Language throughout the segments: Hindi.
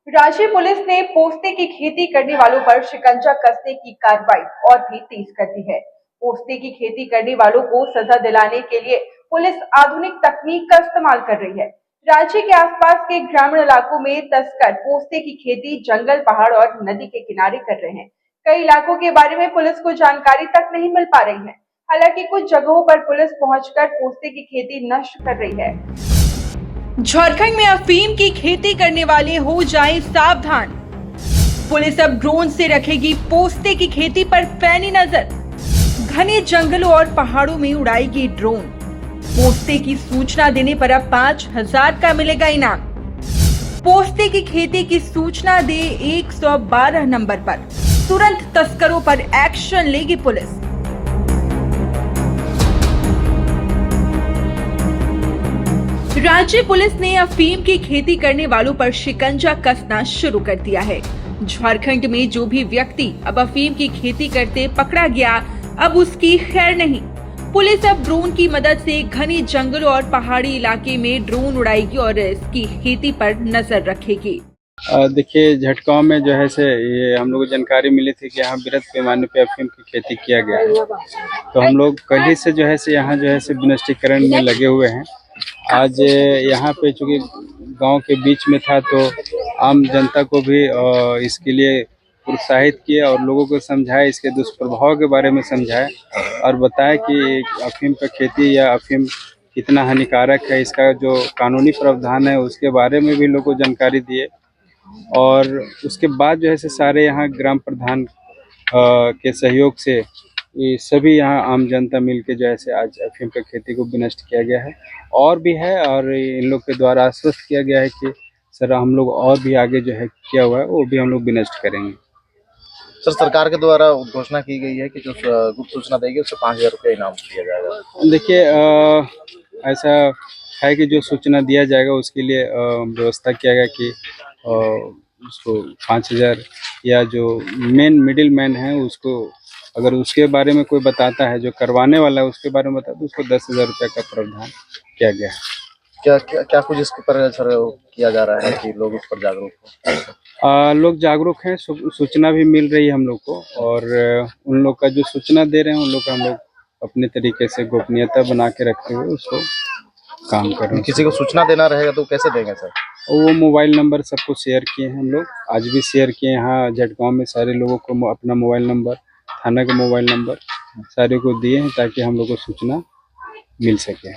रांची पुलिस ने पोस्ते की खेती करने वालों पर शिकंजा कसने की कार्रवाई और भी तेज कर दी है। पोस्ते की खेती करने वालों को सजा दिलाने के लिए पुलिस आधुनिक तकनीक का इस्तेमाल कर रही है। रांची के आसपास के ग्रामीण इलाकों में तस्कर पोस्ते की खेती जंगल, पहाड़ और नदी के किनारे कर रहे हैं। कई इलाकों के बारे में पुलिस को जानकारी तक नहीं मिल पा रही है। हालांकि कुछ जगहों पर पुलिस पहुंचकर पोस्ते की खेती नष्ट कर रही है। झारखंड में अफीम की खेती करने वाले हो जाएं सावधान। पुलिस अब ड्रोन से रखेगी पोस्ते की खेती पर पैनी नजर। घने जंगलों और पहाड़ों में उड़ाएगी ड्रोन। पोस्ते की सूचना देने पर अब 5,000 का मिलेगा इनाम। पोस्ते की खेती की सूचना दे 112 नंबर पर, तुरंत तस्करों पर एक्शन लेगी पुलिस। राज्य पुलिस ने अफीम की खेती करने वालों पर शिकंजा कसना शुरू कर दिया है। झारखंड में जो भी व्यक्ति अब अफीम की खेती करते पकड़ा गया, अब उसकी खैर नहीं। पुलिस अब ड्रोन की मदद से घने जंगलों और पहाड़ी इलाके में ड्रोन उड़ाएगी और इसकी खेती पर नजर रखेगी। देखिए, झटगांव में जो है से ये हम लोग को जानकारी मिली थी कि यहाँ बृहद पैमाने पे अफीम की खेती किया गया है। तो हम लोग कल ही से जो है से यहाँ जो है से विनिष्टीकरण में लगे हुए हैं। आज यहाँ पे चूँकि गांव के बीच में था, तो आम जनता को भी इसके लिए प्रोत्साहित किया और लोगों को समझाया, इसके दुष्प्रभाव के बारे में समझाया और बताया कि अफीम पर खेती या अफीम कितना हानिकारक है, इसका जो कानूनी प्रावधान है उसके बारे में भी लोगों को जानकारी दिए। और उसके बाद जो है से सारे यहाँ ग्राम प्रधान के सहयोग से ये सभी यहाँ आम जनता मिलके जो है से आज अफीम की खेती को विनष्ट किया गया है और भी है। और इन लोग के द्वारा आश्वस्त किया गया है कि सर हम लोग और भी आगे जो है किया हुआ है वो भी हम लोग विनष्ट करेंगे। सर, सरकार के द्वारा घोषणा की गई है कि जो गुप्त सूचना देगी उससे 5,000 रुपये इनाम दिया जाएगा। देखिए, ऐसा है कि जो सूचना दिया जाएगा उसके लिए व्यवस्था किया गया कि उसको 5,000 या जो मिडिल मैन है उसको अगर उसके बारे में कोई बताता है, जो करवाने वाला है उसके बारे में बताता है, तो उसको 10,000 रुपये का प्रावधान किया गया है। क्या कुछ इसके पर सर किया जा रहा है कि लोग इस पर जागरूक हो? लोग जागरूक हैं, सूचना भी मिल रही है हम लोग को और उन लोग का जो सूचना दे रहे हैं उन लोग का हम लोग अपने तरीके से गोपनीयता बना के रखते हुए उसको काम कर रहे हैं। किसी को सूचना देना रहेगा तो कैसे देंगे सर? वो मोबाइल नंबर सबको शेयर किए हैं हम लोग, आज भी शेयर किए। यहाँ झटगांव में सारे लोगों को अपना मोबाइल नंबर, थाना का मोबाइल नंबर सारे को दिए हैं ताकि हम लोग को सूचना मिल सके।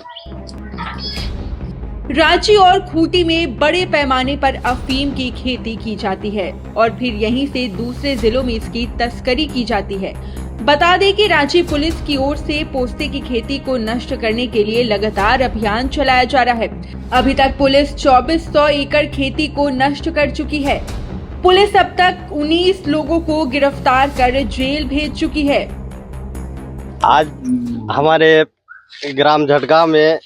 रांची और खूंटी में बड़े पैमाने पर अफीम की खेती की जाती है और फिर यहीं से दूसरे जिलों में इसकी तस्करी की जाती है। बता दें कि रांची पुलिस की ओर से पोस्ते की खेती को नष्ट करने के लिए लगातार अभियान चलाया जा रहा है। अभी तक पुलिस 2400 एकड़ खेती को नष्ट कर चुकी है। पुलिस अब तक 19 लोगों को गिरफ्तार कर जेल भेज चुकी है। आज हमारे ग्राम झटगांव में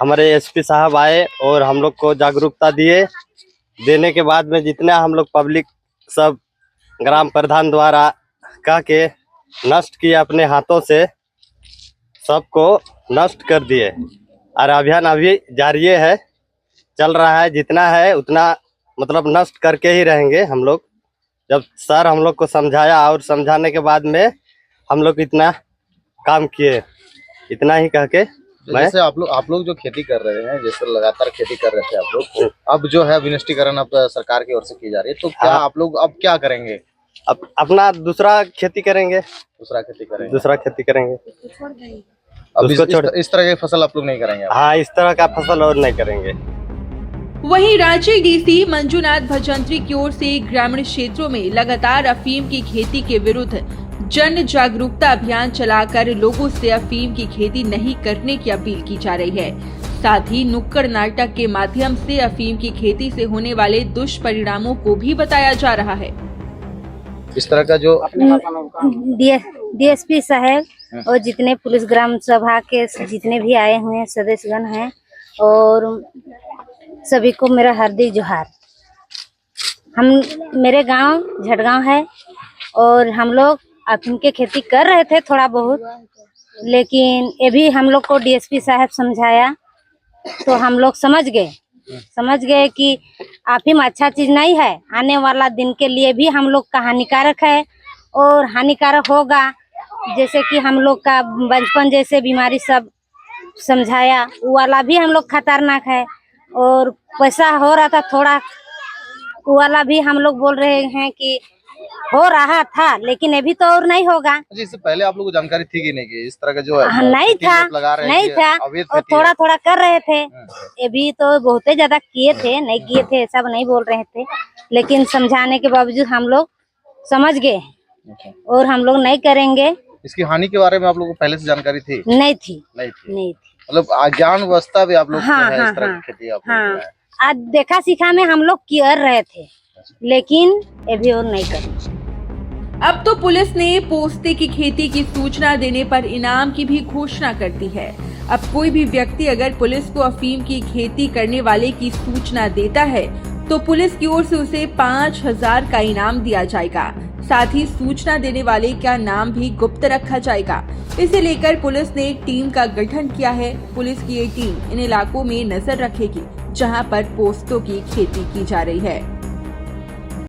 हमारे एसपी साहब आए और हम लोग को जागरूकता देने के बाद में जितना हम लोग पब्लिक सब ग्राम प्रधान द्वारा कह के नष्ट किए, अपने हाथों से सबको नष्ट कर दिए और अभियान अभी जारी है, चल रहा है। जितना है उतना मतलब नष्ट करके ही रहेंगे हम लोग। जब सर हम लोग को समझाया और समझाने के बाद में हम लोग इतना काम किए, इतना ही कह के जैसे आप लोग जो खेती कर रहे हैं, जैसे लगातार खेती कर रहे थे आप लोग, अब जो है विनिष्टीकरण अब सरकार की ओर से की जा रही है, तो क्या आप लोग अब क्या करेंगे? अब अपना दूसरा खेती करेंगे। अब इस तरह की फसल आप लोग नहीं करेंगे? हाँ, इस तरह का फसल और नहीं करेंगे। वहीं रांची डीसी मंजूनाथ भजंत्री की ओर से ग्रामीण क्षेत्रों में लगातार अफीम की खेती के विरुद्ध जन जागरूकता अभियान चलाकर लोगों से अफीम की खेती नहीं करने की अपील की जा रही है। साथ ही नुक्कड़ नाटक के माध्यम से अफीम की खेती से होने वाले दुष्परिणामों को भी बताया जा रहा है। इस तरह का जो डीएसपी साहब और जितने पुलिस ग्राम सभा के जितने भी आए हुए हैं सदस्यगण हैं और सभी को मेरा हार्दिक जोहार। मेरे गांव झटगांव है और हम लोग अफीम की खेती कर रहे थे थोड़ा बहुत, लेकिन ये भी हम लोग को डीएसपी साहब समझाया तो हम लोग समझ गए कि अफीम अच्छा चीज नहीं है, आने वाला दिन के लिए भी हम लोग का हानिकारक है और हानिकारक होगा। जैसे कि हम लोग का बचपन जैसे बीमारी सब समझाया, वो वाला भी हम लोग खतरनाक है। और पैसा हो रहा था थोड़ा, वो वाला भी हम लोग बोल रहे हैं कि हो रहा था, लेकिन अभी तो और नहीं होगा। जी, इससे पहले आप लोगों को जानकारी थी कि नहीं कि इस तरह का जो है नहीं खेती था, आप लगा रहे हैं नहीं कि था, अवैध और खेती है? थोड़ा थोड़ा कर रहे थे। अभी तो बहुत ही ज्यादा किए थे, नहीं किए थे सब नहीं बोल रहे थे, लेकिन समझाने के बावजूद हम लोग समझ गए और हम लोग नहीं करेंगे। इसकी हानि के बारे में आप लोगों को पहले से जानकारी थी? नहीं थी, नहीं थी। नहीं थी। मतलब अज्ञान अवस्था भी आप लोग हाँ, जो है हाँ, इस तरह हाँ, की खेती आप लोग हाँ, जो है। आज देखा सीखा में हम लोग कर रहे थे, लेकिन अभी और नहीं करेंगे। अब तो पुलिस ने पोस्ते की खेती की सूचना देने पर इनाम की भी घोषणा कर दी है। अब कोई भी व्यक्ति अगर पुलिस को अफीम की खेती करने वाले की सूचना देता है तो पुलिस की ओर से उसे 5,000 का इनाम दिया जाएगा। साथ ही सूचना देने वाले का नाम भी गुप्त रखा जाएगा। इसे लेकर पुलिस ने एक टीम का गठन किया है। पुलिस की ये टीम इन इलाकों में नजर रखेगी जहां पर पोस्तों की खेती की जा रही है।